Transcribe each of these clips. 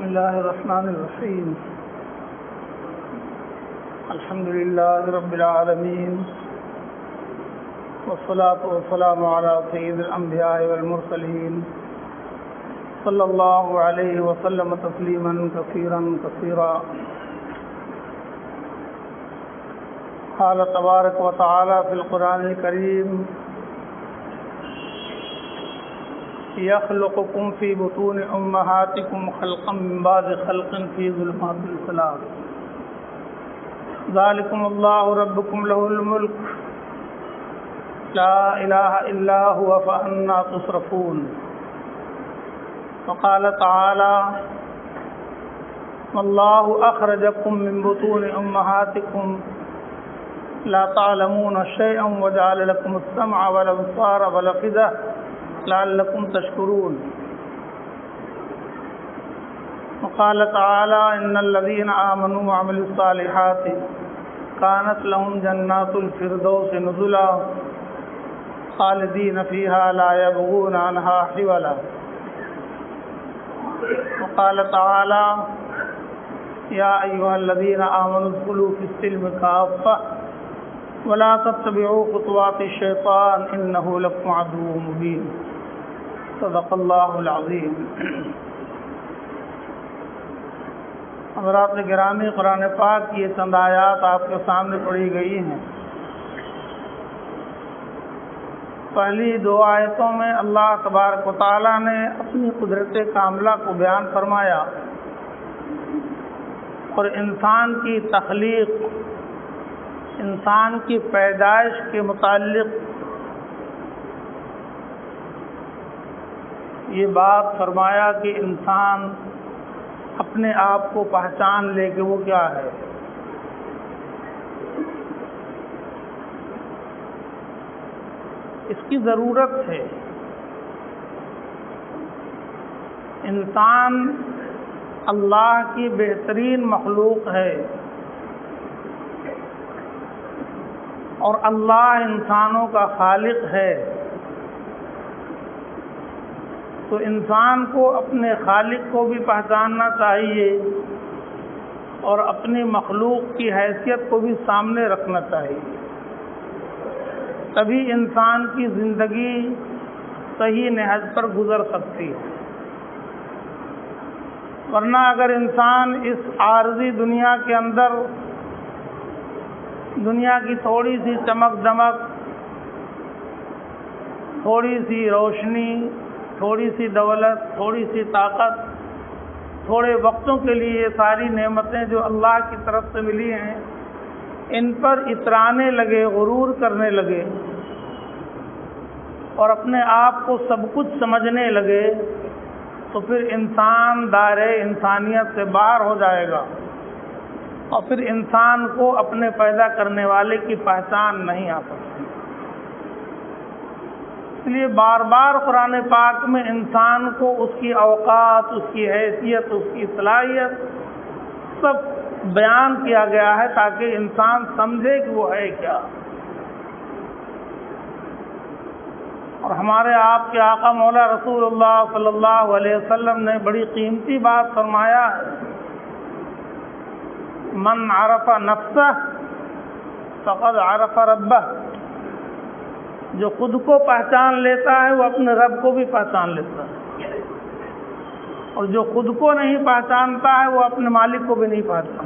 الله الرحمن الرحيم. الحمد لله رب العالمين، والصلاة والسلام على سيد الأنبياء والمرسلين، صلى الله عليه وسلم تسليما كثيرا كثيرا. قال تبارك وتعالى في القرآن الكريم: يخلقكم في بطون أمهاتكم خلقا من بعد خلق في ظلمات ثلاث ذلكم الله ربكم له الملك لا إله إلا هو فأنى تصرفون. وقال تعالى: والله أخرجكم من بطون أمهاتكم لا تعلمون شيئا وجعل لكم السمع والأبصار والأفئدة لعلكم تشكرون. وقال تعالى: إن الذين آمنوا وعملوا الصالحات كانت لهم جنات الفردوس نزلا خالدين فيها لا يبغون عنها حولا. وقال تعالى: يا أيها الذين آمنوا ادخلوا في السلم كافة ولا تتبعوا خطوات الشيطان إنه لكم عدو مبين. صدق اللہ العظیم. حضرات گرامی، قرآن پاک کی یہ چند آیات آپ کے سامنے پڑھی گئی ہیں. پہلی دو آیتوں میں اللہ تبارک و تعالیٰ نے اپنی قدرت کاملہ کو بیان فرمایا اور انسان کی تخلیق، انسان کی پیدائش کے متعلق یہ بات فرمایا کہ انسان اپنے آپ کو پہچان لے کہ وہ کیا ہے. اس کی ضرورت ہے. انسان اللہ کی بہترین مخلوق ہے اور اللہ انسانوں کا خالق ہے، تو انسان کو اپنے خالق کو بھی پہچاننا چاہیے اور اپنی مخلوق کی حیثیت کو بھی سامنے رکھنا چاہیے. تبھی انسان کی زندگی صحیح نہج پر گزر سکتی ہے. ورنہ اگر انسان اس عارضی دنیا کے اندر دنیا کی تھوڑی سی چمک دمک، تھوڑی سی روشنی، تھوڑی سی دولت، تھوڑی سی طاقت، تھوڑے وقتوں کے لیے یہ ساری نعمتیں جو اللہ کی طرف سے ملی ہیں ان پر اترانے لگے، غرور کرنے لگے اور اپنے آپ کو سب کچھ سمجھنے لگے تو پھر انسان دائرۂ انسانیت سے باہر ہو جائے گا اور پھر انسان کو اپنے پیدا کرنے والے کی پہچان نہیں آ سکتی. اس لیے بار بار قرآن پاک میں انسان کو اس کی اوقات، اس کی حیثیت، اس کی صلاحیت سب بیان کیا گیا ہے تاکہ انسان سمجھے کہ وہ ہے کیا. اور ہمارے آپ کے آقا مولا رسول اللہ صلی اللہ علیہ وسلم نے بڑی قیمتی بات فرمایا ہے: من عرف نفسہ فقد عرف ربہ. جو خود کو پہچان لیتا ہے وہ اپنے رب کو بھی پہچان لیتا ہے، اور جو خود کو نہیں پہچانتا ہے وہ اپنے مالک کو بھی نہیں پہچانتا.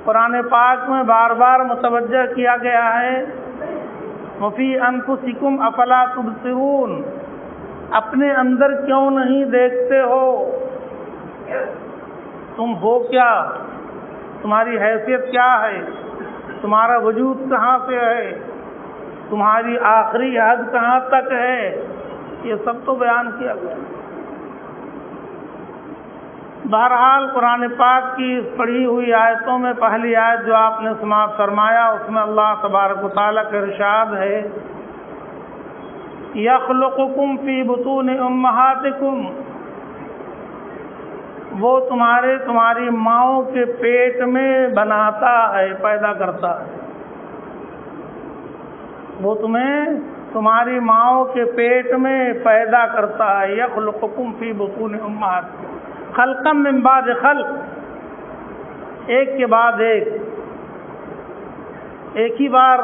قرآن پاک میں بار بار متوجہ کیا گیا ہے: وفی انفسکم افلا تبصرون. اپنے اندر کیوں نہیں دیکھتے ہو؟ تم ہو کیا؟ تمہاری حیثیت کیا ہے؟ تمہارا وجود کہاں سے ہے؟ تمہاری آخری حد کہاں تک ہے؟ یہ سب تو بیان کیا گیا. بہرحال قرآن پاک کی اس پڑھی ہوئی آیتوں میں پہلی آیت جو آپ نے سماعت فرمایا اس میں اللہ تبارک و تعالیٰ کا ارشاد ہے: یخلقکم فی بطون امہاتکم. وہ تمہاری ماؤں کے پیٹ میں بناتا ہے، پیدا کرتا ہے. وہ تمہیں تمہاری ماؤں کے پیٹ میں پیدا کرتا ہے، یخلقکم فی بطون امہاتکم خلقا من بعد خلق، ایک کے بعد ایک ہی بار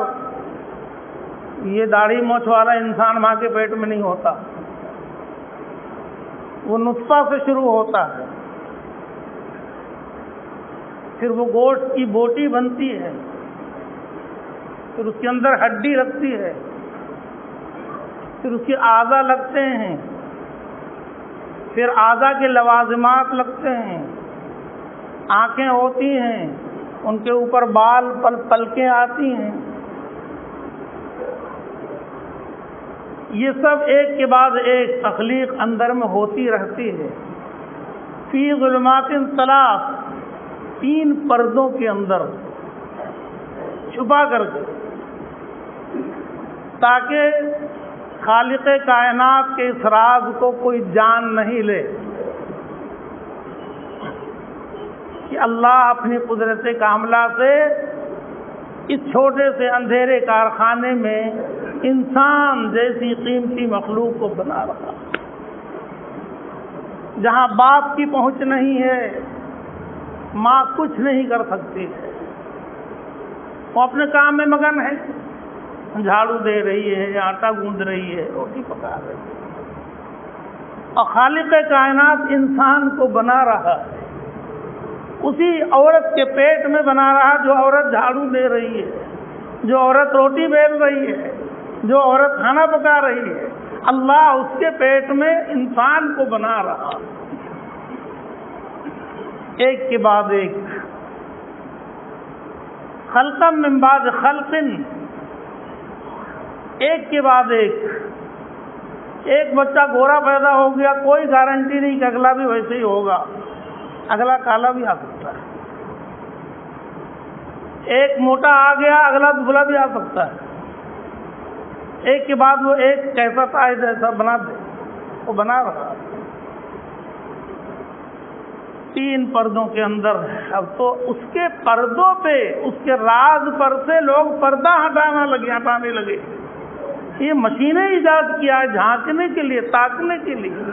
یہ داڑھی مونچھ والا انسان ماں کے پیٹ میں نہیں ہوتا، وہ نطفہ سے شروع ہوتا ہے، پھر وہ گوشت کی بوٹی بنتی ہے، پھر اس کے اندر ہڈی لگتی ہے، پھر اس کے اعضا لگتے ہیں، پھر اعضا کے لوازمات لگتے ہیں، آنکھیں ہوتی ہیں، ان کے اوپر بال پلکیں آتی ہیں، یہ سب ایک کے بعد ایک تخلیق اندر میں ہوتی رہتی ہے، فی ظلمات ثلاث، 3 پردوں کے اندر چھپا کر کے، تاکہ خالق کائنات کے اس راز کو کوئی جان نہیں لے کہ اللہ اپنی قدرت کاملہ سے اس چھوٹے سے اندھیرے کارخانے میں انسان جیسی قیمتی مخلوق کو بنا رہا، جہاں باپ کی پہنچ نہیں ہے، ماں کچھ نہیں کر سکتی ہے، وہ اپنے کام میں مگن ہے، جھاڑو دے رہی ہے، آٹا گوندھ رہی ہے، روٹی پکا رہی ہے، اور خالق کائنات انسان کو بنا رہا ہے، اسی عورت کے پیٹ میں بنا رہا جو عورت جھاڑو دے رہی ہے، جو عورت روٹی بیل رہی ہے، جو عورت کھانا پکا رہی ہے، اللہ اس کے پیٹ میں انسان کو بنا رہا، ایک کے بعد ایک، خلقا من بعد خلق، ایک کے بعد ایک بچہ گورا پیدا ہو گیا، کوئی گارنٹی نہیں کہ اگلا بھی ویسے ہی ہوگا، اگلا کالا بھی آ سکتا ہے، ایک موٹا آ گیا، اگلا دبلا بھی آ سکتا ہے، ایک کے بعد وہ ایک کیسا تھا ایسا بنا دے، وہ بنا رہا، 3 پردوں کے اندر۔ اب تو اس کے پردوں پہ، اس کے راز پر سے لوگ پردہ ہٹانے لگے، یہ مشینیں ایجاد کیا ہے جھانکنے کے لیے، تاکنے کے لیے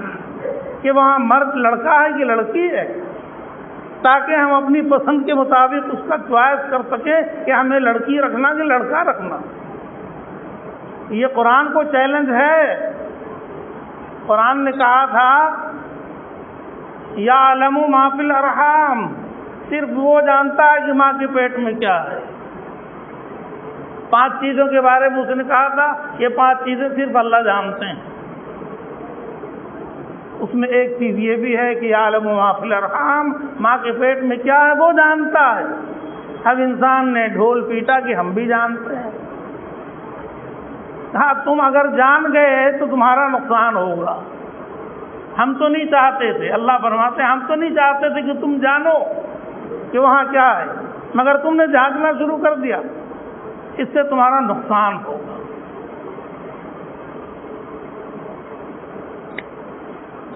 کہ وہاں مرد لڑکا ہے کہ لڑکی ہے، تاکہ ہم اپنی پسند کے مطابق اس کا چوائس کر سکیں کہ ہمیں لڑکی رکھنا کہ لڑکا رکھنا۔ یہ قرآن کو چیلنج ہے، قرآن نے کہا تھا یعلم ما فی الارحام، صرف وہ جانتا ہے کہ ماں کے پیٹ میں کیا ہے۔ 5 چیزوں کے بارے میں اس نے کہا تھا یہ 5 چیزیں صرف اللہ جانتے ہیں، اس میں ایک چیز یہ بھی ہے کہ یعلم ما فی الارحام، ماں کے پیٹ میں کیا ہے وہ جانتا ہے۔ اب انسان نے ڈھول پیٹا کہ ہم بھی جانتے ہیں، ہاں تم اگر جان گئے تو تمہارا نقصان ہوگا، ہم تو نہیں چاہتے تھے، اللہ فرماتے ہیں ہم تو نہیں چاہتے تھے کہ تم جانو کہ وہاں کیا ہے، مگر تم نے جھانکنا شروع کر دیا، اس سے تمہارا نقصان ہوگا۔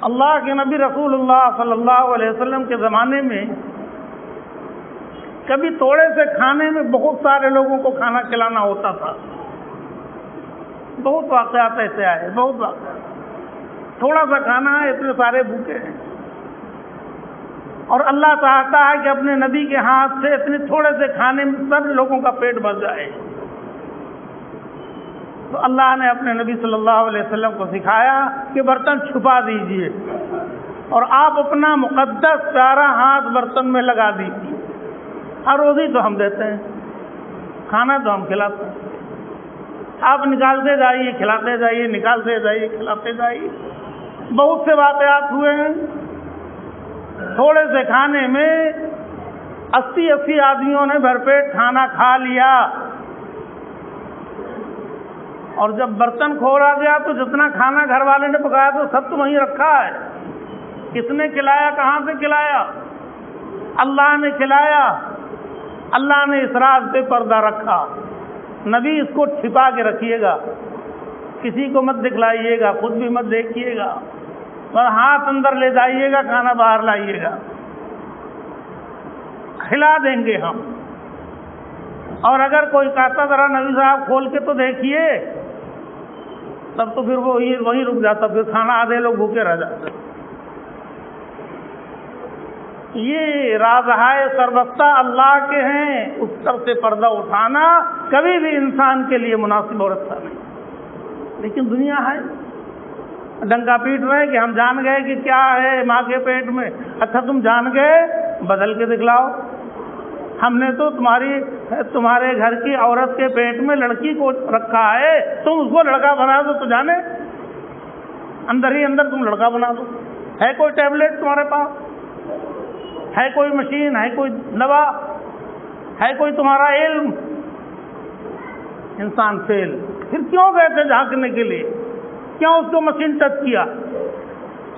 اللہ کے نبی رسول اللہ صلی اللہ علیہ وسلم کے زمانے میں کبھی تھوڑے سے کھانے میں بہت سارے لوگوں کو کھانا کھلانا ہوتا تھا، بہت واقعات ایسے آئے، بہت واقعات، تھوڑا سا کھانا ہے اتنے سارے بھوکے ہیں، اور اللہ چاہتا ہے کہ اپنے نبی کے ہاتھ سے اتنے تھوڑے سے کھانے میں سب لوگوں کا پیٹ بھر جائے، تو اللہ نے اپنے نبی صلی اللہ علیہ وسلم کو سکھایا کہ برتن چھپا دیجئے اور آپ اپنا مقدس پیارا ہاتھ برتن میں لگا دیجئے، ہر روز ہی تو ہم دیتے ہیں، کھانا تو ہم کھلاتے ہیں، آپ نکالتے جائیے کھلاتے جائیے، نکالتے جائیے کھلاتے جائیے۔ بہت سے واقعات ہوئے ہیں، تھوڑے سے کھانے میں 80 آدمیوں نے بھرپیٹ کھانا کھا لیا، اور جب برتن کھولا گیا تو جتنا کھانا گھر والے نے پکایا تو سب تو وہیں رکھا ہے، کس نے کھلایا، کہاں سے کھلایا؟ اللہ نے کھلایا، اللہ نے اس راز پہ پردہ رکھا۔ نبی اس کو چھپا کے رکھیے گا، کسی کو مت دکھلائیے گا، خود بھی مت دیکھیے گا، اور ہاتھ اندر لے جائیے گا، کھانا باہر لائیے گا، کھلا دیں گے ہم۔ اور اگر کوئی کہتا ذرا نبی صاحب کھول کے تو دیکھیے، تب تو پھر وہ وہیں رک جاتا، پھر کھانا آدھے لوگ بھوکے رہ جاتے۔ یہ رازہائے سربستہ اللہ کے ہیں، اس طرف سے پردہ اٹھانا کبھی بھی انسان کے لیے مناسب اور اچھا نہیں۔ لیکن دنیا ہے ڈنکا پیٹ رہے کہ ہم جان گئے کہ کیا ہے ماں کے پیٹ میں۔ اچھا تم جان گئے، بدل کے دکھلاؤ۔ ہم نے تو تمہارے گھر کی عورت کے پیٹ میں لڑکی کو رکھا ہے، تم اس کو لڑکا بنا دو تو جانے، اندر ہی اندر تم لڑکا بنا دو۔ ہے کوئی ٹیبلٹ تمہارے پاس؟ ہے کوئی مشین؟ ہے کوئی دوا؟ ہے کوئی تمہارا علم؟ انسان فیل۔ پھر کیوں گئے تھے جھانکنے کے لیے؟ کیوں اس کو مشین ٹچ کیا؟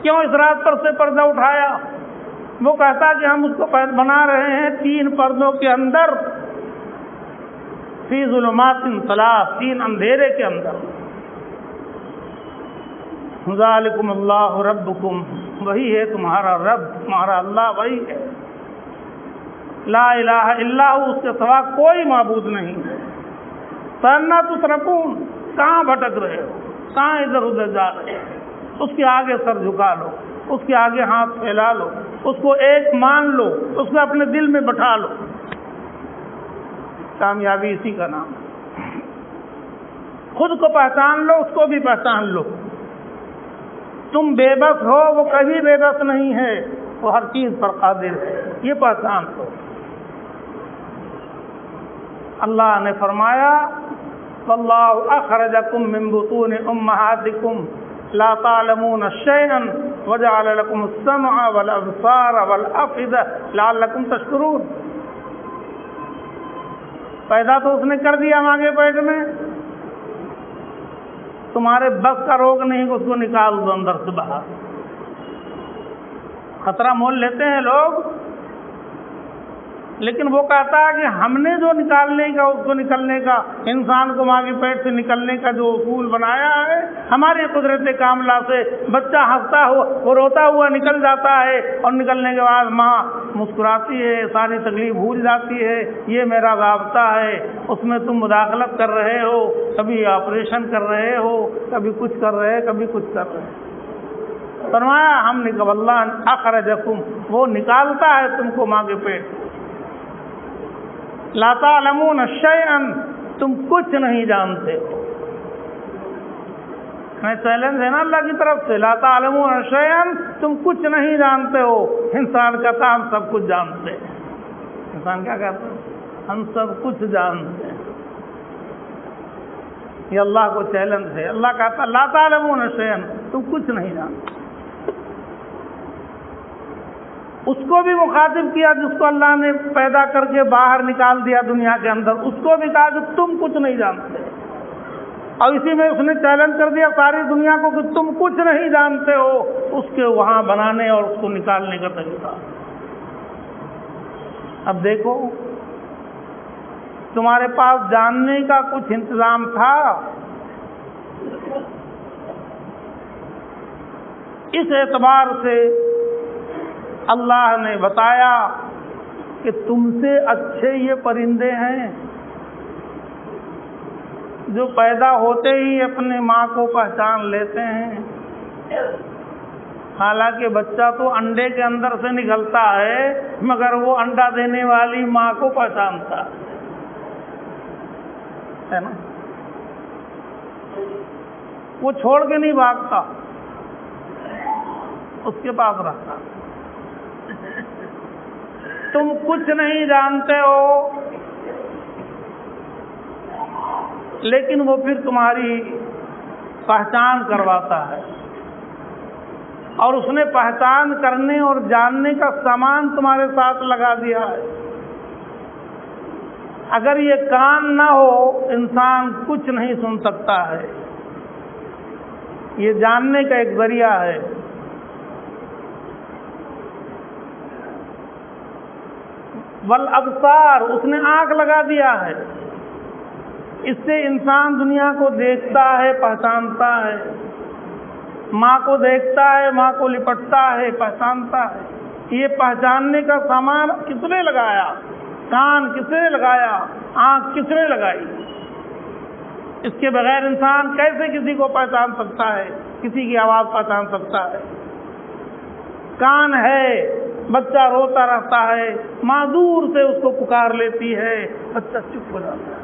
کیوں اس رات پر سے پردہ اٹھایا؟ وہ کہتا کہ ہم اس کو بنا رہے ہیں 3 پردوں کے اندر، فی ظلمات ثلاث، 3 اندھیرے کے اندر۔ ذالکم اللہ ربکم، وہی ہے تمہارا رب، تمہارا اللہ وہی ہے، لا الہ الا ہو، اس کے سوا کوئی معبود نہیں ہے۔ فَأَنَّىٰ تُصْرَفُونَ، کہاں بھٹک رہے ہو، کہاں ادھر ادھر جا رہے ہو؟ اس کے آگے سر جھکا لو، اس کے آگے ہاتھ پھیلا لو، اس کو ایک مان لو، اس کو اپنے دل میں بٹھا لو۔ کامیابی اسی کا نام ہے۔ خود کو پہچان لو، اس کو بھی پہچان لو۔ تم بے بس ہو، وہ کبھی بے بس نہیں ہے، وہ ہر چیز پر قادر ہے، یہ پہچان لو۔ اللہ نے فرمایا وَاللَّهُ أَخْرَجَكُم مِّن بُطُونِ أُمَّهَاتِكُمْ لَا تَعْلَمُونَ شَيْئًا وَجَعَلَ لَكُمُ السَّمْعَ وَالْأَبْصَارَ وَالْأَفْئِدَةَ لَعَلَّكُمْ تَشْكُرُونَ۔ پیدا تو اس نے کر دیا ماں کے پیٹ میں، تمہارے بس کا روگ نہیں کہ اس کو نکال دو اندر سے باہر۔ خطرہ مول لیتے ہیں لوگ، لیکن وہ کہتا ہے کہ ہم نے جو نکالنے کا، اس کو نکلنے کا، انسان کو ماں کے پیٹ سے نکلنے کا جو اصول بنایا ہے، ہماری قدرت کاملہ سے بچہ ہنستا ہوا، وہ روتا ہوا نکل جاتا ہے، اور نکلنے کے بعد ماں مسکراتی ہے، ساری تکلیف بھول جاتی ہے۔ یہ میرا ضابطہ ہے، اس میں تم مداخلت کر رہے ہو، کبھی آپریشن کر رہے ہو، کبھی کچھ کر رہے، کبھی کچھ کر رہے۔ فرمایا ہم نے کہا اللہ اخرجکم، وہ نکالتا ہے تم کو ماں کے پیٹ۔ لا تعلمون شیئا، تم کچھ نہیں جانتے ہو۔ میں چیلنج ہے نا اللہ کی طرف سے، لا تعلمون شیئا، تم کچھ نہیں جانتے ہو۔ انسان کہتا ہم سب کچھ جانتے ہیں۔ انسان کیا کہتا ہے؟ ہم سب کچھ جانتے ہیں۔ یہ اللہ کو چیلنج ہے۔ اللہ کہتا لا تعلمون شیئا، تم کچھ نہیں جانتے۔ اس کو بھی مخاطب کیا جس کو اللہ نے پیدا کر کے باہر نکال دیا دنیا کے اندر، اس کو بھی کہا کہ تم کچھ نہیں جانتے، اور اسی میں اس نے چیلنج کر دیا ساری دنیا کو کہ تم کچھ نہیں جانتے ہو، اس کے وہاں بنانے اور اس کو نکالنے کا طریقہ۔ اب دیکھو تمہارے پاس جاننے کا کچھ انتظام تھا، اس اعتبار سے اللہ نے بتایا کہ تم سے اچھے یہ پرندے ہیں جو پیدا ہوتے ہی اپنے ماں کو پہچان لیتے ہیں۔ حالانکہ بچہ تو انڈے کے اندر سے نکلتا ہے، مگر وہ انڈا دینے والی ماں کو پہچانتا ہے نا، وہ چھوڑ کے نہیں بھاگتا، اس کے پاس رہتا۔ تم کچھ نہیں جانتے ہو، لیکن وہ پھر تمہاری پہچان کرواتا ہے، اور اس نے پہچان کرنے اور جاننے کا سامان تمہارے ساتھ لگا دیا ہے۔ اگر یہ کان نہ ہو انسان کچھ نہیں سن سکتا ہے، یہ جاننے کا ایک ذریعہ ہے۔ والابصار، اس نے آنکھ لگا دیا ہے، اس سے انسان دنیا کو دیکھتا ہے، پہچانتا ہے، ماں کو دیکھتا ہے، ماں کو لپٹتا ہے، پہچانتا ہے۔ یہ پہچاننے کا سامان کس نے لگایا؟ کان کس نے لگایا؟ آنکھ کس نے لگائی؟ اس کے بغیر انسان کیسے کسی کو پہچان سکتا ہے، کسی کی آواز پہچان سکتا ہے؟ کان ہے، بچہ روتا رہتا ہے، ماں دور سے اس کو پکار لیتی ہے، بچہ چپ ہو جاتا ہے،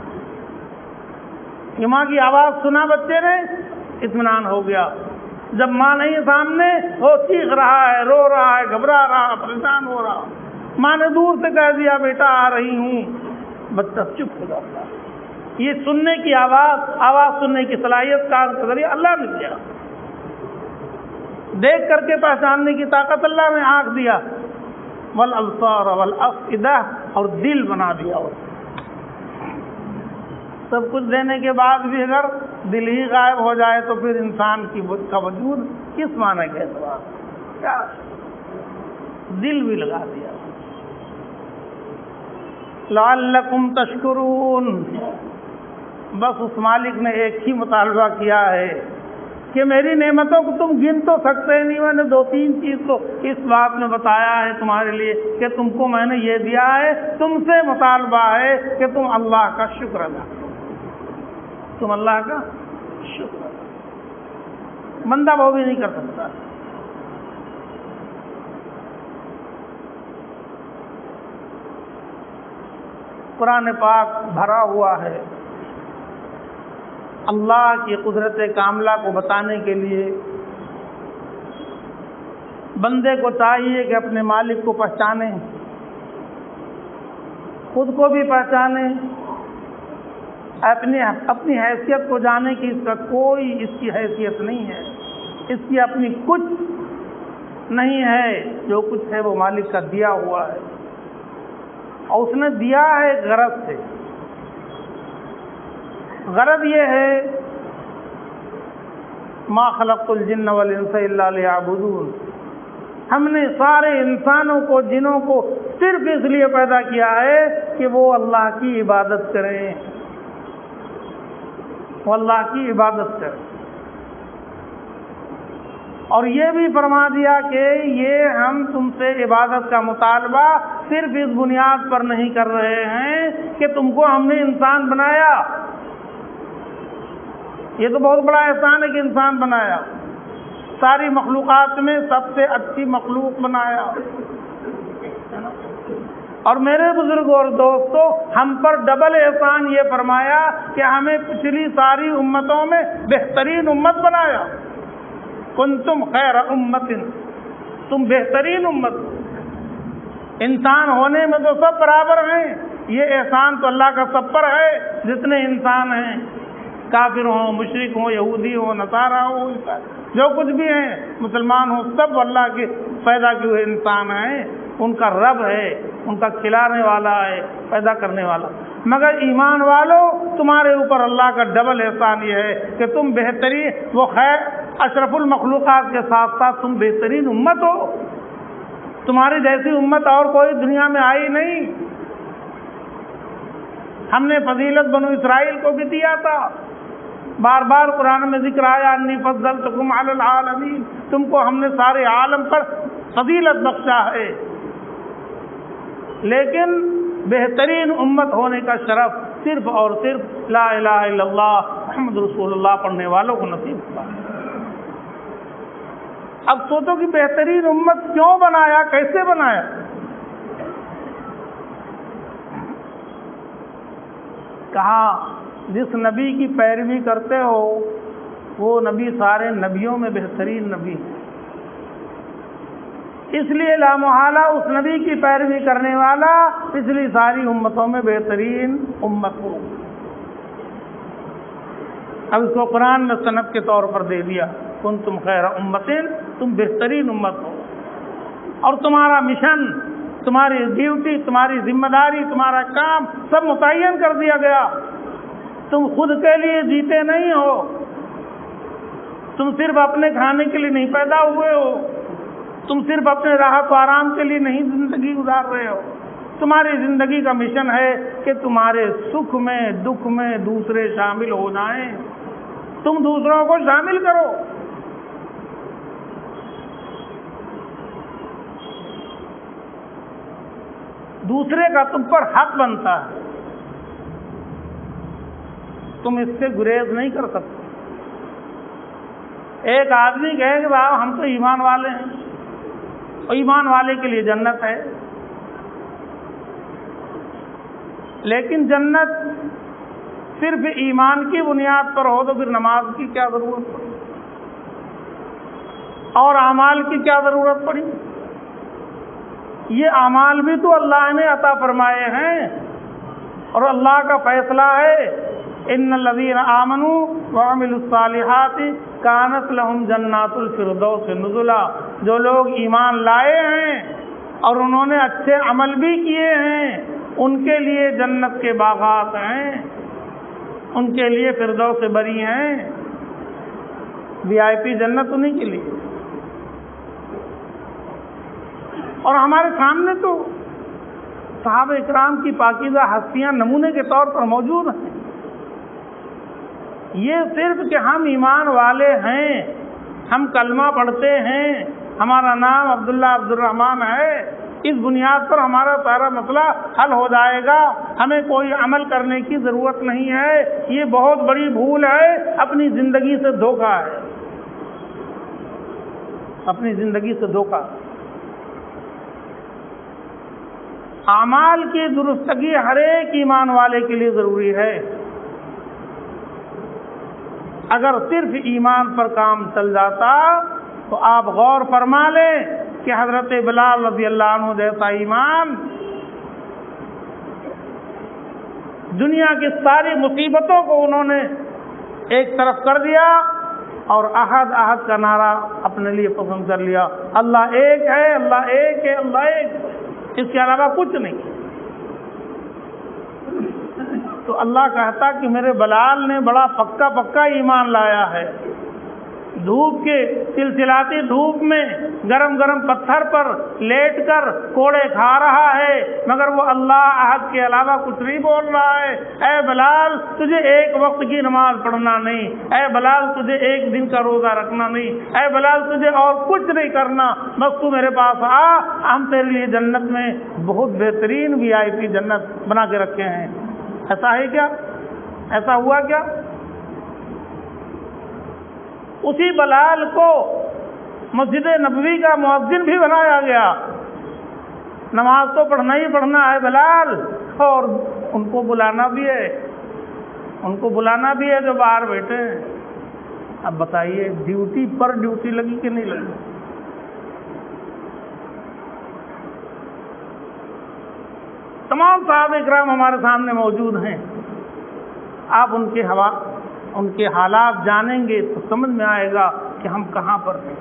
یہ ماں کی آواز سنا بچے نے، اطمینان ہو گیا۔ جب ماں نہیں سامنے، وہ چیخ رہا ہے، رو رہا ہے، گھبرا رہا، پریشان ہو رہا، ماں نے دور سے کہہ دیا بیٹا آ رہی ہوں، بچہ چپ ہو جاتا ہے۔ یہ سننے کی آواز سننے کی صلاحیت کان کے ذریعے اللہ نے دیا، دیکھ کر کے پہچاننے کی طاقت اللہ نے آنکھ دیا، والابصار والافئدہ، اور دل بنا دیا۔ سب کچھ دینے کے بعد بھی اگر دل ہی غائب ہو جائے تو پھر انسان کا وجود کس معنی کے اعتبار کیا؟ دل بھی لگا دیا۔ لعلکم تشکرون، بس اس مالک نے ایک ہی مطالبہ کیا ہے کہ میری نعمتوں کو تم گن تو سکتے نہیں، میں نے 2-3 چیز تو اس بات میں بتایا ہے تمہارے لیے کہ تم کو میں نے یہ دیا ہے، تم سے مطالبہ ہے کہ تم اللہ کا شکر ادا کرو، تم اللہ کا شکر ادا کرو۔ بندہ وہ بھی نہیں کر سکتا۔ قرآن پاک بھرا ہوا ہے اللہ کی قدرت کاملہ کو بتانے کے لیے۔ بندے کو چاہیے کہ اپنے مالک کو پہچانے، خود کو بھی پہچانے، اپنی حیثیت کو جانے کہ اس کا کوئی اس کی حیثیت نہیں ہے، اس کی اپنی کچھ نہیں ہے، جو کچھ ہے وہ مالک کا دیا ہوا ہے، اور اس نے دیا ہے غرض سے۔ غرض یہ ہے ما خلقت الجن والانس الا لیعبدون، ہم نے سارے انسانوں کو، جنوں کو صرف اس لیے پیدا کیا ہے کہ وہ اللہ کی عبادت کریں، وہ اللہ کی عبادت کریں۔ اور یہ بھی فرما دیا کہ یہ ہم تم سے عبادت کا مطالبہ صرف اس بنیاد پر نہیں کر رہے ہیں کہ تم کو ہم نے انسان بنایا، یہ تو بہت بڑا احسان ہے کہ انسان بنایا، ساری مخلوقات میں سب سے اچھی مخلوق بنایا۔ اور میرے بزرگوں اور دوستوں، ہم پر ڈبل احسان یہ فرمایا کہ ہمیں پچھلی ساری امتوں میں بہترین امت بنایا۔ کنتم خیر امت، تم بہترین امت، انسان ہونے میں تو سب برابر ہیں، یہ احسان تو اللہ کا سب پر ہے، جتنے انسان ہیں، کافر ہوں، مشرک ہوں، یہودی ہوں، نصارہ ہوں، جو کچھ بھی ہیں، مسلمان ہوں، سب اللہ کے پیدا کیے ہوئے انسان ہیں، ان کا رب ہے، ان کا کھلانے والا ہے، پیدا کرنے والا۔ مگر ایمان والوں، تمہارے اوپر اللہ کا ڈبل احسان یہ ہے کہ تم بہترین، وہ خیر اشرف المخلوقات کے ساتھ ساتھ تم بہترین امت ہو، تمہاری جیسی امت اور کوئی دنیا میں آئی نہیں۔ ہم نے فضیلت بنو اسرائیل کو بھی دیا تھا، بار بار قرآن میں ذکر آیا انی فضلتکم علی العالمین، تم کو ہم نے سارے عالم پر فضیلت بخشا ہے، لیکن بہترین امت ہونے کا شرف صرف اور صرف لا الہ الا اللہ محمد رسول اللہ پڑھنے والوں کو نصیب ہوا۔ اب سوچو کہ بہترین امت کیوں بنایا، کیسے بنایا؟ کہا جس نبی کی پیروی کرتے ہو وہ نبی سارے نبیوں میں بہترین نبی ہے، اس لیے لا محالہ اس نبی کی پیروی کرنے والا پچھلی ساری امتوں میں بہترین امت ہو۔ اب اس کو قرآن میں صنف کے طور پر دے دیا، کنتم خیر امت، تم بہترین امت ہو، اور تمہارا مشن، تمہاری ڈیوٹی، تمہاری ذمہ داری، تمہارا کام سب متعین کر دیا گیا۔ تم خود کے لیے جیتے نہیں ہو، تم صرف اپنے کھانے کے لیے نہیں پیدا ہوئے ہو، تم صرف اپنے راحت و آرام کے لیے نہیں زندگی گزار رہے ہو، تمہاری زندگی کا مشن ہے کہ تمہارے سکھ میں دکھ میں دوسرے شامل ہو جائیں، تم دوسروں کو شامل کرو۔ دوسرے کا تم پر حق بنتا ہے، تم اس سے گریز نہیں کر سکتے۔ ایک آدمی کہے کہ صاحب ہم تو ایمان والے ہیں، اور ایمان والے کے لیے جنت ہے، لیکن جنت صرف ایمان کی بنیاد پر ہو تو پھر نماز کی کیا ضرورت پڑی اور اعمال کی کیا ضرورت پڑی؟ یہ اعمال بھی تو اللہ نے عطا فرمائے ہیں، اور اللہ کا فیصلہ ہے ان الذین آمنوا وعملوا الصالحات کانت لہم جنات الفردوس نزلا۔ جو لوگ ایمان لائے ہیں اور انہوں نے اچھے عمل بھی کیے ہیں، ان کے لیے جنت کے باغات ہیں، ان کے لیے فردوس بری ہیں، VIP جنت انہیں کے لیے۔ اور ہمارے سامنے تو صحابہ اکرام کی پاکیزہ ہستیاں نمونے کے طور پر موجود ہیں۔ یہ صرف کہ ہم ایمان والے ہیں، ہم کلمہ پڑھتے ہیں، ہمارا نام عبداللہ عبد الرحمن ہے، اس بنیاد پر ہمارا سارا مسئلہ حل ہو جائے گا، ہمیں کوئی عمل کرنے کی ضرورت نہیں ہے، یہ بہت بڑی بھول ہے، اپنی زندگی سے دھوکہ ہے، اپنی زندگی سے دھوکہ۔ اعمال کی درستگی ہر ایک ایمان والے کے لیے ضروری ہے۔ اگر صرف ایمان پر کام چل جاتا تو آپ غور فرما لیں کہ حضرت بلال رضی اللہ عنہ جیسا ایمان دنیا کی ساری مصیبتوں کو انہوں نے ایک طرف کر دیا اور احد احد کا نعرہ اپنے لیے پسند کر لیا، اللہ ایک ہے، اللہ ایک ہے، اللہ ایک ہے، اس کے علاوہ کچھ نہیں۔ تو اللہ کہتا کہ میرے بلال نے بڑا پکا ایمان لایا ہے، دھوپ کے سلسلاتی دھوپ میں گرم گرم پتھر پر لیٹ کر کوڑے کھا رہا ہے، مگر وہ اللہ احد کے علاوہ کچھ نہیں بول رہا ہے۔ اے بلال تجھے ایک وقت کی نماز پڑھنا نہیں، اے بلال تجھے ایک دن کا روزہ رکھنا نہیں، اے بلال تجھے اور کچھ نہیں کرنا، بس تو میرے پاس آ، ہم تیرے لیے جنت میں بہت بہترین VIP جنت بنا کے رکھے ہیں۔ ایسا ہے کیا؟ ایسا ہوا کیا؟ اسی بلال کو مسجد نبوی کا مؤذن بھی بنایا گیا، نماز تو پڑھنا ہی پڑھنا ہے بلال، اور ان کو بلانا بھی ہے، ان کو بلانا بھی ہے جو باہر بیٹھے ہیں۔ اب بتائیے ڈیوٹی پر ڈیوٹی لگی کہ نہیں لگی؟ تمام صحابہ کرام ہمارے سامنے موجود ہیں، آپ ان کے حالات جانیں گے تو سمجھ میں آئے گا کہ ہم کہاں پر ہیں۔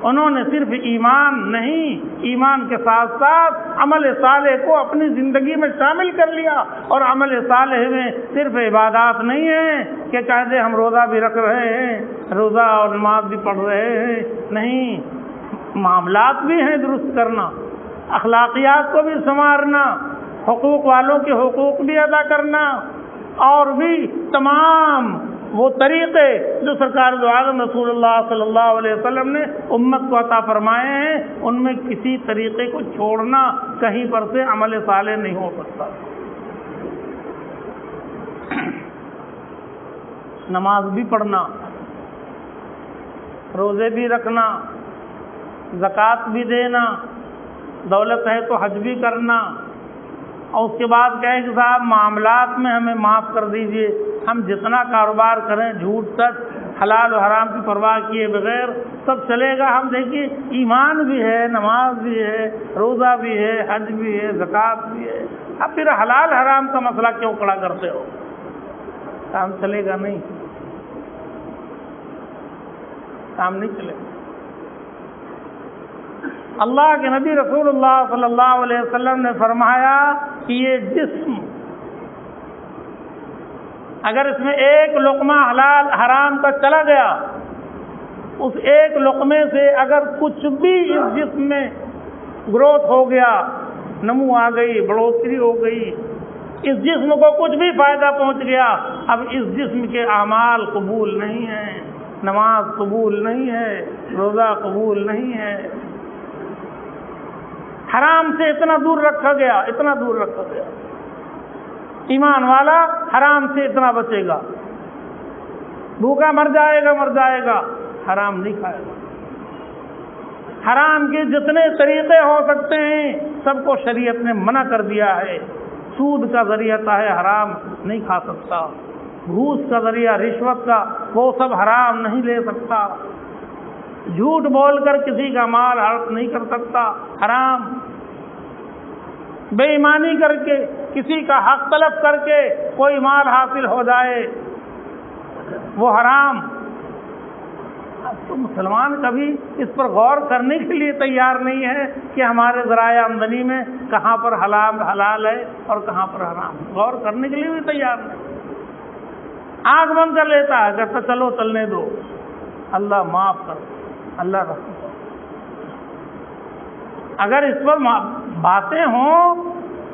انہوں نے صرف ایمان نہیں، ایمان کے ساتھ ساتھ عمل صالح کو اپنی زندگی میں شامل کر لیا، اور عمل صالح میں صرف عبادات نہیں ہیں کہ کہتے ہم روزہ بھی رکھ رہے ہیں، روزہ اور نماز بھی پڑھ رہے ہیں، نہیں، معاملات بھی ہیں درست کرنا، اخلاقیات کو بھی سنوارنا، حقوق والوں کے حقوق بھی ادا کرنا، اور بھی تمام وہ طریقے جو سرکار دو عالم رسول اللہ صلی اللہ علیہ وسلم نے امت کو عطا فرمائے ہیں، ان میں کسی طریقے کو چھوڑنا کہیں پر سے عمل صالح نہیں ہو سکتا۔ نماز بھی پڑھنا، روزے بھی رکھنا، زکوٰۃ بھی دینا، دولت ہے تو حج بھی کرنا، اور اس کے بعد کہیں کہ صاحب معاملات میں ہمیں معاف کر دیجئے، ہم جتنا کاروبار کریں جھوٹ سچ حلال و حرام کی پرواہ کیے بغیر سب چلے گا۔ ہم دیکھیے ایمان بھی ہے، نماز بھی ہے، روزہ بھی ہے، حج بھی ہے، زکوٰۃ بھی ہے، اب پھر حلال حرام کا مسئلہ کیوں کھڑا کرتے ہو؟ کام چلے گا نہیں، کام نہیں چلے گا۔ اللہ کے نبی رسول اللہ صلی اللہ علیہ وسلم نے فرمایا کہ یہ جسم اگر اس میں ایک لقمہ حلال حرام کا چلا گیا، اس ایک لقمے سے اگر کچھ بھی اس جسم میں گروتھ ہو گیا، نمو آ گئی، بڑھوتری ہو گئی، اس جسم کو کچھ بھی فائدہ پہنچ گیا، اب اس جسم کے اعمال قبول نہیں ہیں، نماز قبول نہیں ہے، روزہ قبول نہیں ہے۔ حرام سے اتنا دور رکھا گیا، اتنا دور رکھا گیا۔ ایمان والا حرام سے اتنا بچے گا، بھوکا مر جائے گا، حرام نہیں کھائے گا۔ حرام کے جتنے طریقے ہو سکتے ہیں سب کو شریعت نے منع کر دیا ہے۔ سود کا ذریعہ ہے حرام نہیں کھا سکتا، گھوس کا ذریعہ، رشوت کا، وہ سب حرام نہیں لے سکتا، جھوٹ بول کر کسی کا مال ہڑپ نہیں کر سکتا، حرام، بے ایمانی کر کے کسی کا حق طلب کر کے کوئی مال حاصل ہو جائے وہ حرام۔ اب تو مسلمان کبھی اس پر غور کرنے کے لیے تیار نہیں ہے کہ ہمارے ذرائع آمدنی میں کہاں پر حلال ہے اور کہاں پر حرام ہے، غور کرنے کے لیے بھی تیار نہیں، آنکھ بند کر لیتا ہے، کہتا چلو چلنے دو، اللہ معاف کر، اللہ رحم کر۔ اگر اس پر باتیں ہوں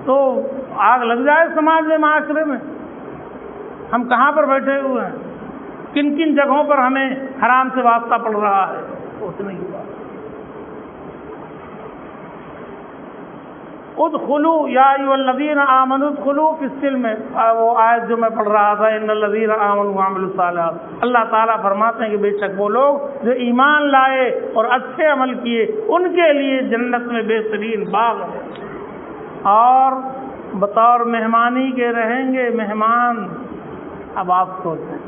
تو آگ لگ جائے سماج میں، معاشرے میں۔ ہم کہاں پر بیٹھے ہوئے ہیں، کن کن جگہوں پر ہمیں حرام سے واسطہ پڑ رہا ہے، سوچنے کی بات۔ ادخلوا یا ایھا الذین آمنوا ادخلوا فی السلم، وہ آیت جو میں پڑھ رہا تھا، ان الذین آمنوا وعملوا الصالحات، اللہ تعالیٰ فرماتے ہیں کہ بے شک وہ لوگ جو ایمان لائے اور اچھے عمل کیے ان کے لیے جنت میں بہترین باغ ہے، اور بطور مہمانی کے رہیں گے مہمان۔ اب آپ سوچیں،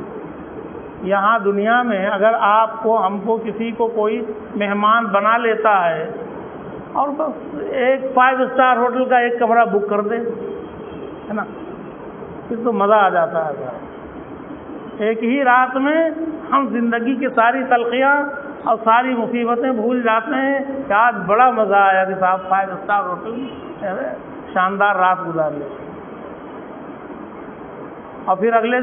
یہاں دنیا میں اگر آپ کو، ہم کو، کسی کو کوئی مہمان بنا لیتا ہے اور بس ایک 5 اسٹار ہوٹل کا ایک کمرہ بک کر دے، ہے نا، پھر تو مزہ آ جاتا ہے۔ ایک ہی رات میں ہم زندگی کی ساری تلخیاں اور ساری مصیبتیں بھول جاتے ہیں کہ آج بڑا مزہ آیا کہ صاحب 5 اسٹار ہوٹل میں شاندار رات گزار لے، اور پھر اگلے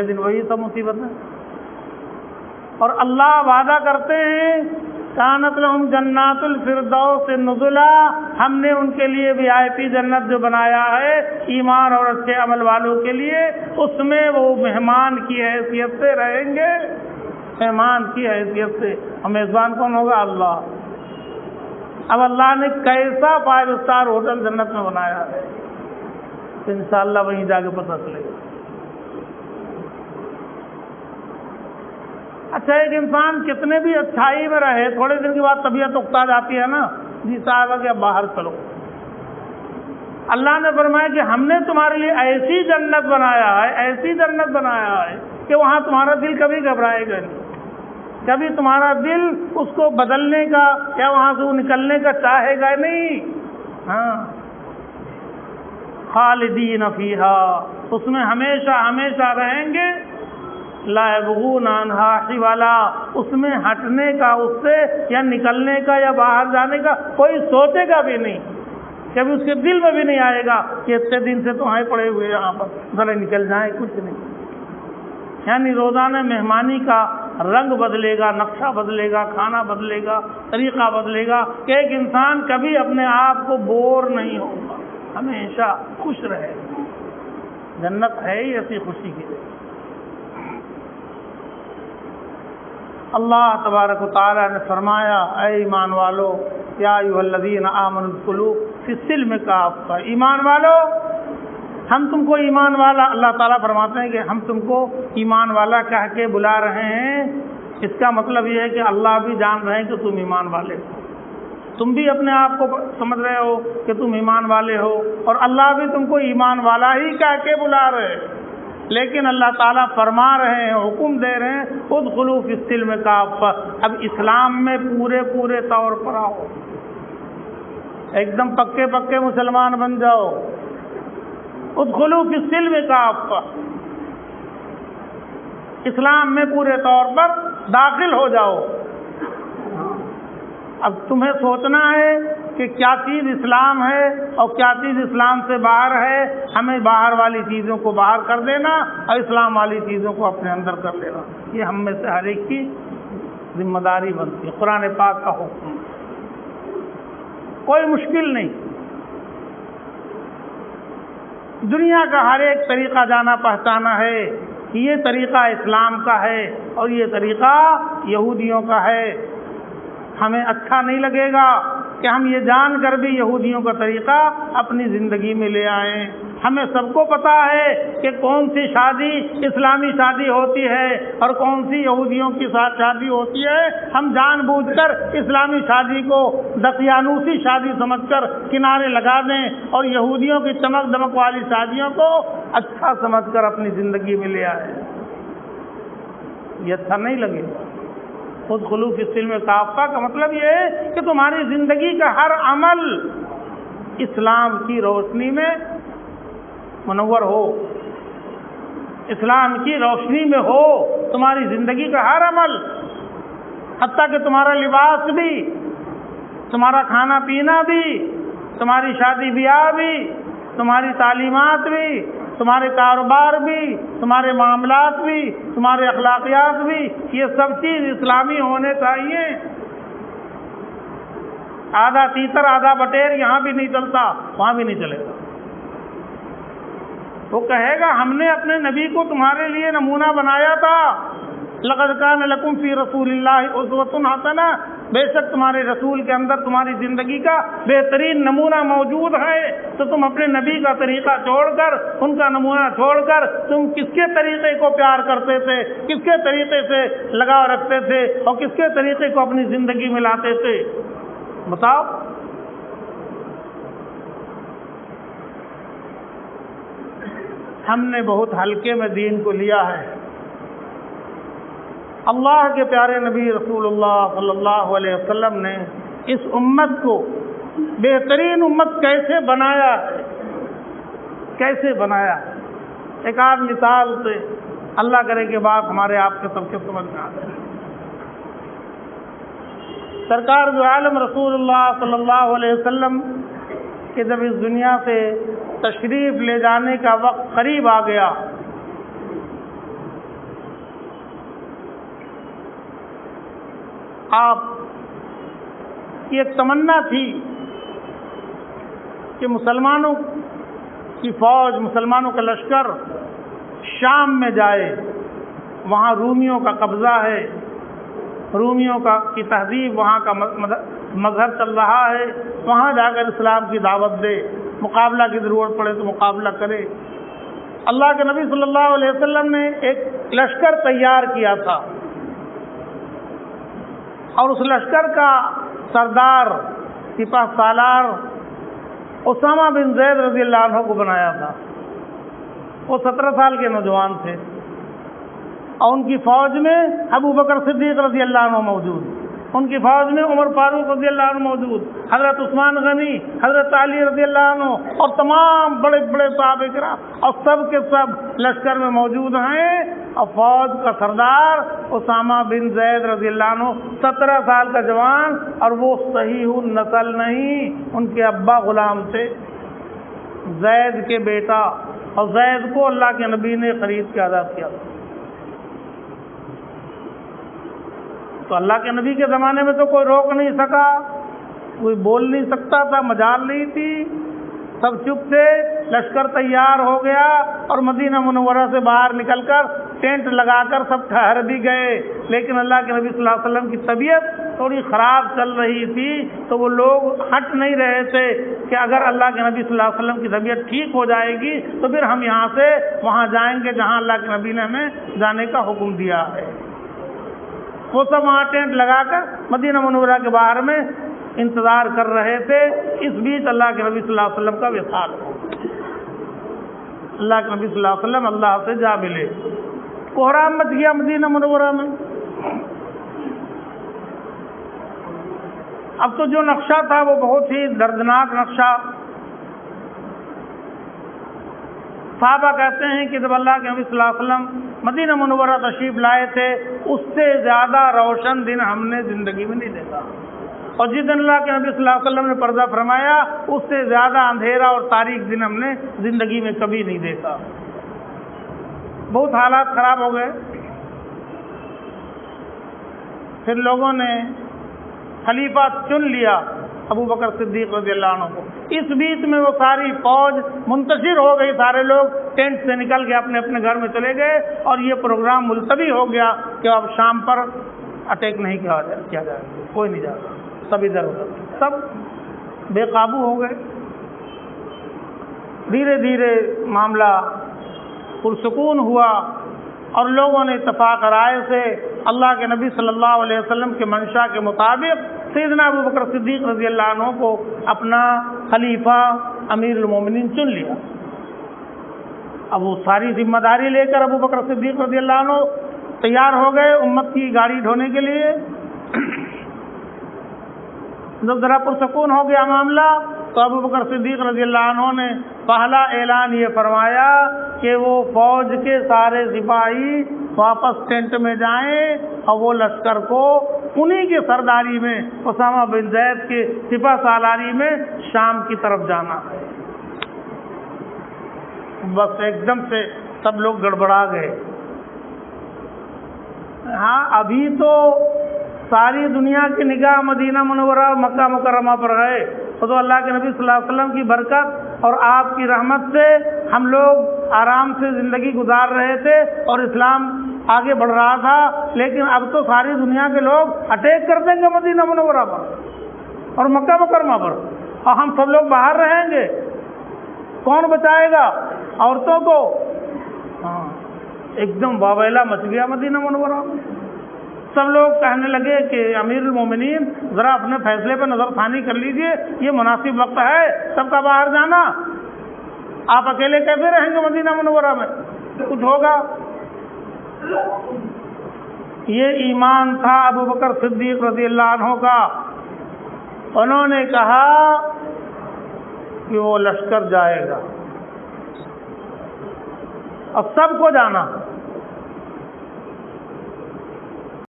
دن وہی سب مصیبتیں۔ اور اللہ وعدہ کرتے ہیں کانت لہم جنات الفردوس نزلا، ہم نے ان کے لیے VIP جنت جو بنایا ہے ایمان اور اچھے عمل والوں کے لیے، اس میں وہ مہمان کی حیثیت سے رہیں گے، مہمان کی حیثیت سے۔ اور میزبان کون ہوگا؟ اللہ۔ اب اللہ نے کیسا 5 اسٹار ہوٹل جنت میں بنایا ہے، انشاءاللہ وہیں جا کے پتہ چلے گا۔ اچھا، ایک انسان کتنے بھی اچھائی میں رہے، تھوڑے دن کے بعد طبیعت اکتا جاتی ہے نا، جی صاحب کہ باہر چلو۔ اللہ نے فرمایا کہ ہم نے تمہارے لیے ایسی جنت بنایا ہے کہ وہاں تمہارا دل کبھی گھبرائے گا نہیں، کبھی تمہارا دل اس کو بدلنے کا یا وہاں سے نکلنے کا چاہے گا نہیں۔ ہاں، خالدین فیہا، اس میں ہمیشہ رہیں گے، لا یبغون عنہا حولا، اس میں ہٹنے کا، اس سے یا نکلنے کا یا باہر جانے کا کوئی سوچے گا بھی نہیں، کبھی اس کے دل میں بھی نہیں آئے گا کہ اتنے دن سے تو آئے پڑے ہوئے یہاں پر ذرا نکل جائیں، کچھ نہیں۔ یعنی روزانہ مہمانی کا رنگ بدلے گا، نقشہ بدلے گا، کھانا بدلے گا، طریقہ بدلے گا کہ ایک انسان کبھی اپنے آپ کو بور نہیں ہوگا، ہمیشہ خوش رہے گا۔ جنت ہے ہی ایسی خوشی کی جگہ۔ اللہ تبارک و تعالیٰ نے فرمایا، اے ایمان والو، یا ایھا الذین آمنوا ادخلوا فی السلم کافۃ، ایمان والو، ہم تم کو ایمان والا، اللہ تعالیٰ فرماتے ہیں کہ ہم تم کو ایمان والا کہہ کے بلا رہے ہیں۔ اس کا مطلب یہ ہے کہ اللہ بھی جان رہے ہیں کہ تم ایمان والے ہو، تم بھی اپنے آپ کو سمجھ رہے ہو کہ تم ایمان والے ہو، اور اللہ بھی تم کو ایمان والا ہی کہہ کے بلا رہے ہیں۔ لیکن اللہ تعالیٰ فرما رہے ہیں، حکم دے رہے ہیں، ادخلوا فی السلم کافۃ، اب اسلام میں پورے طور پر آؤ، ایک دم پکے مسلمان بن جاؤ۔ ادخلوا فی السلم کافۃ، اسلام میں پورے طور پر داخل ہو جاؤ۔ اب تمہیں سوچنا ہے کہ کیا چیز اسلام ہے اور کیا چیز اسلام سے باہر ہے، ہمیں باہر والی چیزوں کو باہر کر دینا اور اسلام والی چیزوں کو اپنے اندر کر لینا، یہ ہم میں سے ہر ایک کی ذمہ داری بنتی ہے، قرآن پاک کا حکم، کوئی مشکل نہیں۔ دنیا کا ہر ایک طریقہ جانا پہچانا ہے کہ یہ طریقہ اسلام کا ہے اور یہ طریقہ یہودیوں کا ہے، ہمیں اچھا نہیں لگے گا کہ ہم یہ جان کر بھی یہودیوں کا طریقہ اپنی زندگی میں لے آئیں۔ ہمیں سب کو پتہ ہے کہ کون سی شادی اسلامی شادی ہوتی ہے اور کون سی یہودیوں کی ساتھ شادی ہوتی ہے۔ ہم جان بوجھ کر اسلامی شادی کو دقیانوسی شادی سمجھ کر کنارے لگا دیں اور یہودیوں کی چمک دمک والی شادیوں کو اچھا سمجھ کر اپنی زندگی میں لے آئیں۔ یہ اچھا نہیں لگے گا۔ ادخلوا فی السلم کافہ کا مطلب یہ ہے کہ تمہاری زندگی کا ہر عمل اسلام کی روشنی میں منور ہو، اسلام کی روشنی میں ہو تمہاری زندگی کا ہر عمل، حتیٰ کہ تمہارا لباس بھی، تمہارا کھانا پینا بھی، تمہاری شادی بیاہ بھی، تمہاری تعلیمات بھی، تمہارے کاروبار بھی، تمہارے معاملات بھی، تمہارے اخلاقیات بھی، یہ سب چیز اسلامی ہونے چاہیے۔ آدھا تیتر آدھا بٹیر یہاں بھی نہیں چلتا، وہاں بھی نہیں چلے گا۔ وہ کہے گا ہم نے اپنے نبی کو تمہارے لیے نمونہ بنایا تھا، لقد کان لکم فی رسول اللہ اسوۃ حسنہ، بے شک تمہارے رسول کے اندر تمہاری زندگی کا بہترین نمونہ موجود ہے، تو تم اپنے نبی کا طریقہ چھوڑ کر، ان کا نمونہ چھوڑ کر تم کس کے طریقے کو پیار کرتے تھے، کس کے طریقے سے لگاؤ رکھتے تھے اور کس کے طریقے کو اپنی زندگی میں لاتے تھے؟ بتاؤ۔ ہم نے بہت ہلکے میں دین کو لیا ہے۔ اللہ کے پیارے نبی رسول اللہ صلی اللہ علیہ وسلم نے اس امت کو بہترین امت کیسے بنایا ہے، کیسے بنایا ہے؟ ایک آدھ مثال سے اللہ کرے کہ بات ہمارے آپ کے سب کے سمجھ میں آ جائے۔ سرکار جو عالم رسول اللہ صلی اللہ علیہ وسلم کہ جب اس دنیا سے تشریف لے جانے کا وقت قریب آ گیا، آپ کی ایک تمنا تھی کہ مسلمانوں کی فوج، مسلمانوں کا لشکر شام میں جائے، وہاں رومیوں کا قبضہ ہے، رومیوں کی تہذیب، وہاں کا مذہب چل رہا ہے، وہاں جا کر اسلام کی دعوت دے، مقابلہ کی ضرورت پڑے تو مقابلہ کرے۔ اللہ کے نبی صلی اللہ علیہ وسلم نے ایک لشکر تیار کیا تھا اور اس لشکر کا سردار سپہ سالار اسامہ بن زید رضی اللہ عنہ کو بنایا تھا۔ وہ 17 سال کے نوجوان تھے اور ان کی فوج میں ابو بکر صدیق رضی اللہ عنہ موجود، ان کی فوج میں عمر فاروق رضی اللہ عنہ موجود، حضرت عثمان غنی، حضرت علی رضی اللہ عنہ اور تمام بڑے بڑے صحابہ کرام، اور سب کے سب لشکر میں موجود ہیں۔ اور فوج کا سردار اسامہ بن زید رضی اللہ عنہ 17 سال کا جوان، اور وہ صحیح النسل نہیں، ان کے ابا غلام تھے، زید کے بیٹا، اور زید کو اللہ کے نبی نے خرید کے آزاد کیا تھا۔ تو اللہ کے نبی کے زمانے میں تو کوئی روک نہیں سکا، کوئی بول نہیں سکتا تھا، مجال نہیں تھی، سب چپ تھے۔ لشکر تیار ہو گیا اور مدینہ منورہ سے باہر نکل کر ٹینٹ لگا کر سب ٹھہر بھی گئے، لیکن اللہ کے نبی صلی اللہ علیہ وسلم کی طبیعت تھوڑی خراب چل رہی تھی، تو وہ لوگ ہٹ نہیں رہے تھے کہ اگر اللہ کے نبی صلی اللہ علیہ وسلم کی طبیعت ٹھیک ہو جائے گی تو پھر ہم یہاں سے وہاں جائیں گے جہاں اللہ کے نبی نے ہمیں جانے کا حکم دیا ہے۔ وہ سب وہاں ٹینٹ لگا کر مدینہ منورہ کے باہر میں انتظار کر رہے تھے۔ اس بیچ اللہ کے نبی صلی اللہ علیہ وسلم کا وصال ہو، اللہ کے نبی صلی اللہ علیہ وسلم اللہ سے جا ملے۔ کوہرام مچ گیا مدینہ منورہ میں۔ اب تو جو نقشہ تھا وہ بہت ہی دردناک نقشہ۔ صحابہ کہتے ہیں کہ جب اللہ کے نبی صلی اللہ علیہ وسلم مدینہ منورہ تشریف لائے تھے، اس سے زیادہ روشن دن ہم نے زندگی میں نہیں دیکھا، اور جس دن اللہ کے نبی صلی اللہ علیہ وسلم نے پردہ فرمایا اس سے زیادہ اندھیرا اور تاریک دن ہم نے زندگی میں کبھی نہیں دیکھا۔ بہت حالات خراب ہو گئے۔ پھر لوگوں نے خلیفہ چن لیا ابو بکر صدیق رضی اللہ عنہ کو۔ اس بیچ میں وہ ساری فوج منتشر ہو گئی، سارے لوگ ٹینٹ سے نکل کے اپنے اپنے گھر میں چلے گئے، اور یہ پروگرام ملتوی ہو گیا کہ اب شام پر اٹیک نہیں کیا جائے، کوئی نہیں جا رہا، سب ادھر ادھر، سب بے قابو ہو گئے. دھیرے دھیرے معاملہ پرسکون ہوا اور لوگوں نے اتفاق رائے سے اللہ کے نبی صلی اللہ علیہ وسلم کے منشا کے مطابق سیدنا ابوبکر صدیق رضی اللہ عنہ کو اپنا خلیفہ امیر المومنین چن لیا. اب وہ ساری ذمہ داری لے کر ابوبکر صدیق رضی اللہ عنہ تیار ہو گئے امت کی گاڑی ڈھونے کے لیے. جب ذرا پرسکون ہو گیا معاملہ تو ابوبکر صدیق رضی اللہ عنہ نے پہلا اعلان یہ فرمایا کہ وہ فوج کے سارے سپاہی واپس ٹینٹ میں جائیں اور وہ لشکر کو انہی کی سرداری میں اسامہ بن زید کے سپہ سالاری میں شام کی طرف جانا ہے. بس ایک دم سے سب لوگ گڑبڑا گئے. ہاں ابھی تو ساری دنیا کی نگاہ مدینہ منورہ اور مکہ مکرمہ پر ہے. تو اللہ کے نبی صلی اللہ علیہ وسلم کی برکت اور آپ کی رحمت سے ہم لوگ آرام سے زندگی گزار رہے تھے اور اسلام آگے بڑھ رہا تھا. لیکن اب تو ساری دنیا کے لوگ اٹیک کر دیں گے مدینہ منورہ پر اور مکہ مکرمہ پر اور ہم سب لوگ باہر رہیں گے. کون بچائے گا عورتوں کو؟ ہاں ایک دم واویلا مچ گیا مدینہ منورہ میں. سب لوگ کہنے لگے کہ امیر المومنین ذرا اپنے فیصلے پہ نظر ثانی کر لیجئے، یہ مناسب وقت ہے سب کا باہر جانا. آپ اکیلے کیسے رہیں گے مدینہ منورہ میں؟ کچھ ہوگا. یہ ایمان تھا ابوبکر صدیق رضی اللہ عنہ کا. انہوں نے کہا کہ وہ لشکر جائے گا اور سب کو جانا.